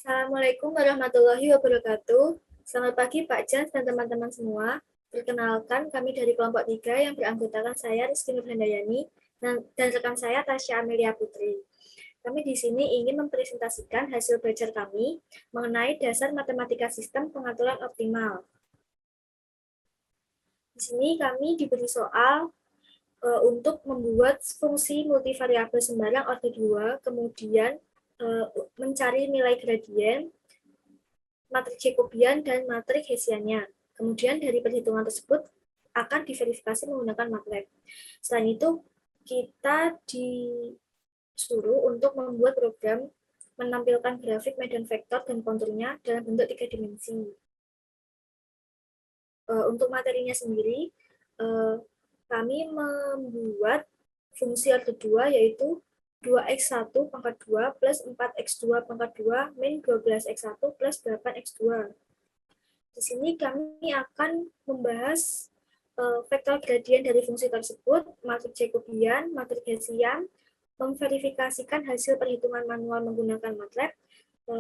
Assalamualaikum warahmatullahi wabarakatuh. Selamat pagi Pak Jas dan teman-teman semua. Perkenalkan, kami dari kelompok 3 yang beranggotakan saya Rizky Nurhandayani dan rekan saya Tasya Amelia Putri. Kami di sini ingin mempresentasikan hasil belajar kami mengenai dasar matematika sistem pengaturan optimal. Di sini kami diberi soal untuk membuat fungsi multivariabel sembarang order 2, kemudian mencari nilai gradien, matriks Jacobian, dan matriks Hessiannya. Kemudian dari perhitungan tersebut akan diverifikasi menggunakan MATLAB. Selain itu, kita disuruh untuk membuat program menampilkan grafik medan vektor dan konturnya dalam bentuk 3 dimensi. Untuk materinya sendiri, kami membuat fungsi order 2 yaitu 2x1 pangkat 2 plus 4x2 pangkat 2 min 12x1 plus 8x2. Di sini kami akan membahas vektor gradien dari fungsi tersebut, matriks Jacobian, matriks Hessian, memverifikasikan hasil perhitungan manual menggunakan MATLAB,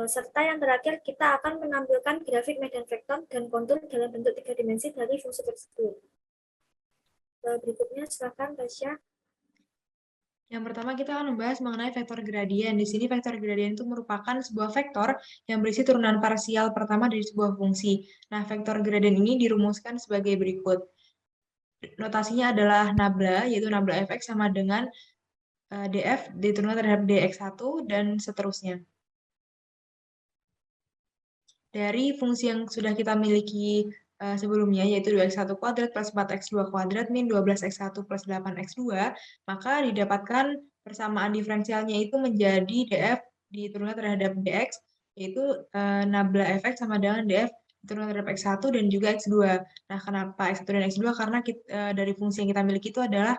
serta yang terakhir kita akan menampilkan grafik medan vektor dan kontur dalam bentuk 3 dimensi dari fungsi tersebut. Berikutnya silakan Tasya. Yang pertama kita akan membahas mengenai vektor gradien. Di sini vektor gradien itu merupakan sebuah vektor yang berisi turunan parsial pertama dari sebuah fungsi. Nah, vektor gradien ini dirumuskan sebagai berikut. Notasinya adalah nabla, yaitu nabla fx sama dengan df diturunkan terhadap dx1 dan seterusnya. Dari fungsi yang sudah kita miliki sebelumnya, yaitu 2x1 kuadrat plus 4x2 kuadrat min 12x1 plus 8x2, maka didapatkan persamaan diferensialnya itu menjadi df diturunkan terhadap dx, yaitu nabla fx sama dengan df diturunkan terhadap x1 dan juga x2. Nah, kenapa x1 dan x2? Karena dari fungsi yang kita miliki itu adalah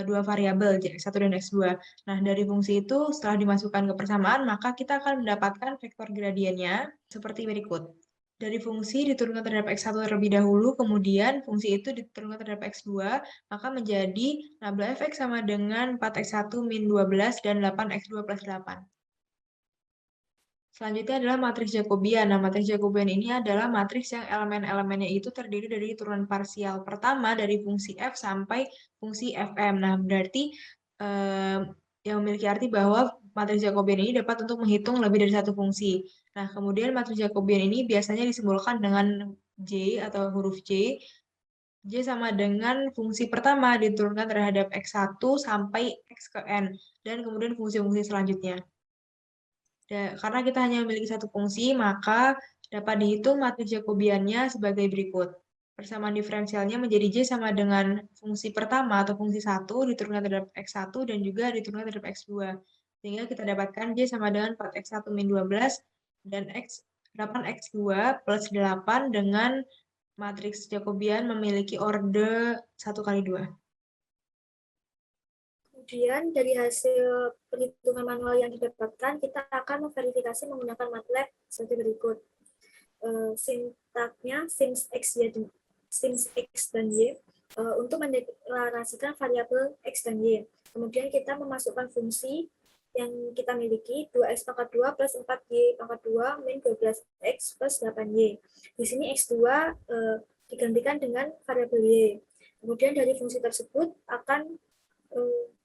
dua variabel, x1 dan x2. Nah, dari fungsi itu setelah dimasukkan ke persamaan, maka kita akan mendapatkan vektor gradiennya seperti berikut. Dari fungsi diturunkan terhadap x1 terlebih dahulu, kemudian fungsi itu diturunkan terhadap x2, maka menjadi nabla fx sama dengan 4x1 min 12 dan 8x2 plus 8. Selanjutnya adalah matriks Jacobian. Nah, matriks Jacobian ini adalah matriks yang elemen-elemennya itu terdiri dari turunan parsial pertama dari fungsi f sampai fungsi fm. Nah, berarti yang memiliki arti bahwa matriks Jacobian ini dapat untuk menghitung lebih dari satu fungsi. Nah, kemudian matriks Jacobian ini biasanya disimbolkan dengan J atau huruf J. J sama dengan fungsi pertama diturunkan terhadap x1 sampai x ke n. Dan kemudian fungsi-fungsi selanjutnya. Karena kita hanya memiliki satu fungsi, maka dapat dihitung matriks Jacobiannya sebagai berikut. Persamaan diferensialnya menjadi J sama dengan fungsi pertama atau fungsi 1 diturunkan terhadap X1 dan juga diturunkan terhadap X2. Sehingga kita dapatkan J sama dengan 4X1 min 12 dan 8X2 plus 8 dengan matriks Jacobian memiliki orde 1 kali 2. Kemudian dari hasil perhitungan manual yang didapatkan, kita akan memverifikasi menggunakan MATLAB seperti berikut. Sintaknya sims x dan y untuk mendeklarasikan variabel x dan y. Kemudian kita memasukkan fungsi yang kita miliki 2x pangkat 2 plus 4y pangkat 2 min 12x plus 8y. Di sini x2 digantikan dengan variabel y. Kemudian dari fungsi tersebut akan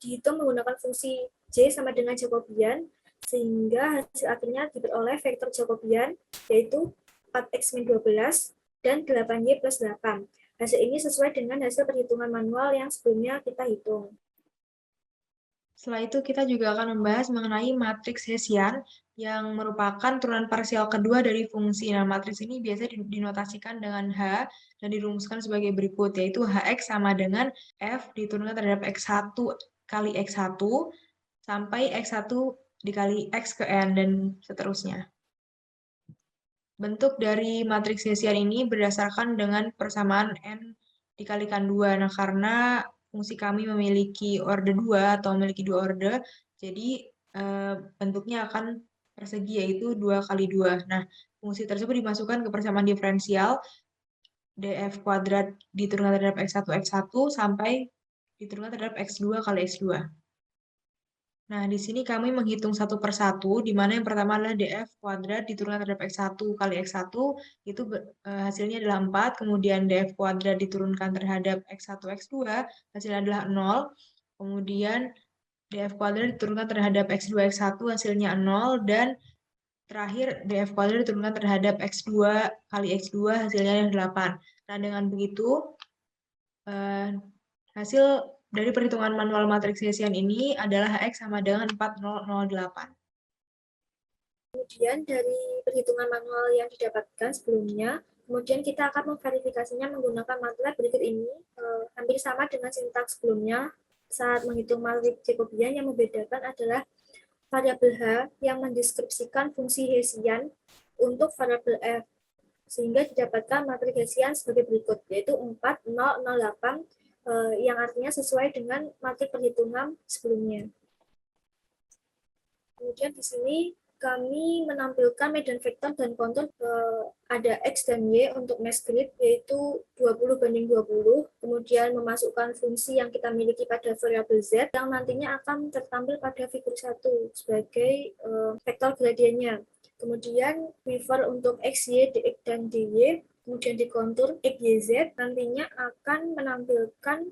dihitung menggunakan fungsi J sama dengan Jacobian, sehingga hasil akhirnya diperoleh vektor Jacobian, yaitu 4x min 12 dan 8y plus 8. Hasil ini sesuai dengan hasil perhitungan manual yang sebelumnya kita hitung. Setelah itu kita juga akan membahas mengenai matriks Hessian yang merupakan turunan parsial kedua dari fungsi. Nah, matriks ini biasanya dinotasikan dengan H dan dirumuskan sebagai berikut, yaitu Hx sama dengan F diturunkan terhadap X1 kali X1 sampai X1 dikali X ke N dan seterusnya. Bentuk dari matriks Hessian ini berdasarkan dengan persamaan N dikalikan 2. Nah, karena fungsi kami memiliki orde 2 atau memiliki 2 orde, jadi bentuknya akan persegi, yaitu 2 kali 2. Nah, fungsi tersebut dimasukkan ke persamaan diferensial df kuadrat diturunkan terhadap x1 sampai diturunkan terhadap x2 kali x2. Nah, di sini kami menghitung satu per satu, di mana yang pertama adalah df kuadrat diturunkan terhadap x1 kali x1, itu hasilnya adalah 4, kemudian df kuadrat diturunkan terhadap x1, x2, hasilnya adalah 0, kemudian df kuadrat diturunkan terhadap x2, x1, hasilnya 0, dan terakhir df kuadrat diturunkan terhadap x2 kali x2, hasilnya adalah 8. Nah, dengan begitu, hasil dari perhitungan manual matriks Hessian ini adalah X sama dengan 4008. Kemudian dari perhitungan manual yang didapatkan sebelumnya, kemudian kita akan memverifikasinya menggunakan MATLAB berikut ini, hampir sama dengan sintaks sebelumnya. Saat menghitung matriks Jacobian, yang membedakan adalah variabel H yang mendeskripsikan fungsi Hessian untuk variabel F, sehingga didapatkan matriks Hessian sebagai berikut, yaitu 4008, yang artinya sesuai dengan matriks perhitungan sebelumnya. Kemudian di sini kami menampilkan medan vektor dan kontur, ada X dan Y untuk mesh grid, yaitu 20:20, kemudian memasukkan fungsi yang kita miliki pada variabel Z, yang nantinya akan tertampil pada figur 1 sebagai vektor gradiennya. Kemudian weaver untuk X, Y, DX, dan DY, kemudian di kontur X, Y, Z, nantinya akan menampilkan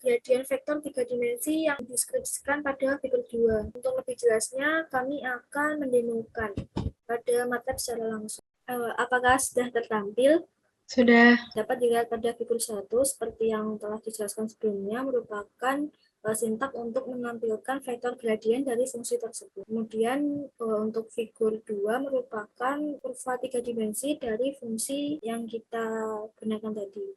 gradien vektor 3 dimensi yang dideskripsikan pada figur 2. Untuk lebih jelasnya, kami akan mendemokan pada MATLAB secara langsung. Apakah sudah tertampil? Sudah. Dapat dilihat pada figur 1, seperti yang telah dijelaskan sebelumnya, merupakan sintak untuk menampilkan vektor gradien dari fungsi tersebut. Kemudian untuk figur 2 merupakan kurva 3 dimensi dari fungsi yang kita gunakan tadi.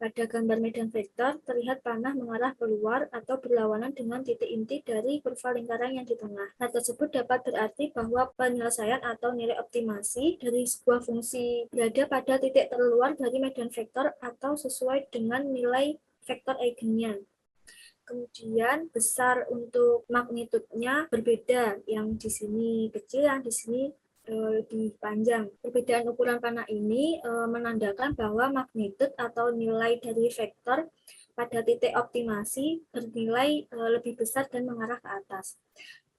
Pada gambar medan vektor, terlihat panah mengarah keluar atau berlawanan dengan titik inti dari kurva lingkaran yang di tengah. Hal tersebut dapat berarti bahwa penyelesaian atau nilai optimasi dari sebuah fungsi berada pada titik terluar dari medan vektor atau sesuai dengan nilai vektor eigennya. Kemudian besar untuk magnitudenya berbeda, yang di sini kecil, yang di sini lebih panjang. Perbedaan ukuran panah ini menandakan bahwa magnitud atau nilai dari vektor pada titik optimasi bernilai lebih besar dan mengarah ke atas.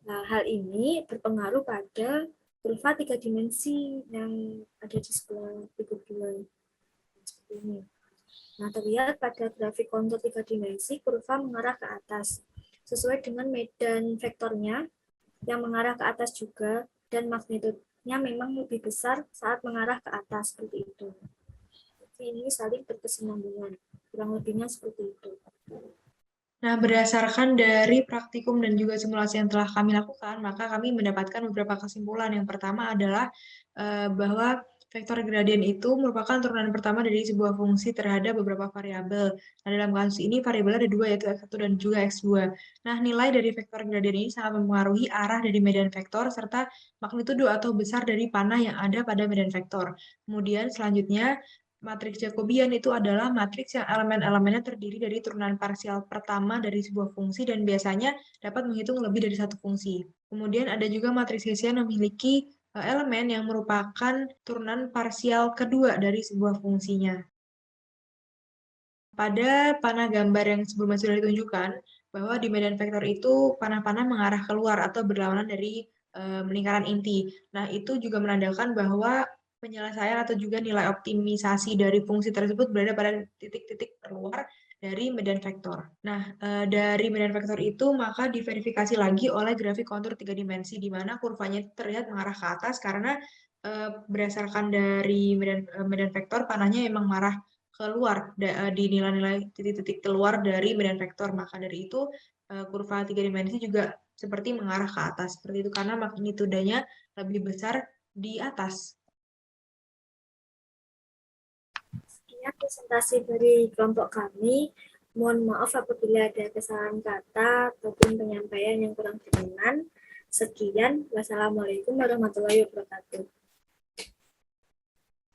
Nah, hal ini berpengaruh pada kurva 3 dimensi yang ada di sebelah figur 2 seperti ini. Nah, terlihat pada grafik kontur 3 dimensi, kurva mengarah ke atas, sesuai dengan medan vektornya yang mengarah ke atas juga, dan magnitudnya memang lebih besar saat mengarah ke atas, seperti itu. Jadi ini saling berkesinambungan, kurang lebihnya seperti itu. Nah, berdasarkan dari praktikum dan juga simulasi yang telah kami lakukan, maka kami mendapatkan beberapa kesimpulan. Yang pertama adalah bahwa vektor gradien itu merupakan turunan pertama dari sebuah fungsi terhadap beberapa variabel. Nah, dalam kasus ini variabel ada dua, yaitu x1 dan juga x2. Nah, nilai dari vektor gradien ini sangat mempengaruhi arah dari medan vektor serta magnitudo atau besar dari panah yang ada pada medan vektor. Kemudian selanjutnya, matriks Jacobian itu adalah matriks yang elemen-elemennya terdiri dari turunan parsial pertama dari sebuah fungsi dan biasanya dapat menghitung lebih dari satu fungsi. Kemudian ada juga matriks Hessian yang memiliki elemen yang merupakan turunan parsial kedua dari sebuah fungsinya. Pada panah gambar yang sebelumnya sudah ditunjukkan, bahwa di medan vektor itu panah-panah mengarah keluar atau berlawanan dari lingkaran inti. Nah, itu juga menandakan bahwa penyelesaian atau juga nilai optimisasi dari fungsi tersebut berada pada titik-titik terluar dari medan vektor. Nah, dari medan vektor itu maka diverifikasi lagi oleh grafik kontur 3 dimensi, di mana kurvanya terlihat mengarah ke atas karena berdasarkan dari medan vektor, panahnya memang mengarah keluar di nilai-nilai titik-titik keluar dari medan vektor. Maka dari itu kurva 3 dimensi juga seperti mengarah ke atas. Seperti itu karena magnitudenya lebih besar di atas. Sekian presentasi dari kelompok kami. Mohon maaf apabila ada kesalahan kata ataupun penyampaian yang kurang berkenan. Sekian, wassalamualaikum warahmatullahi wabarakatuh.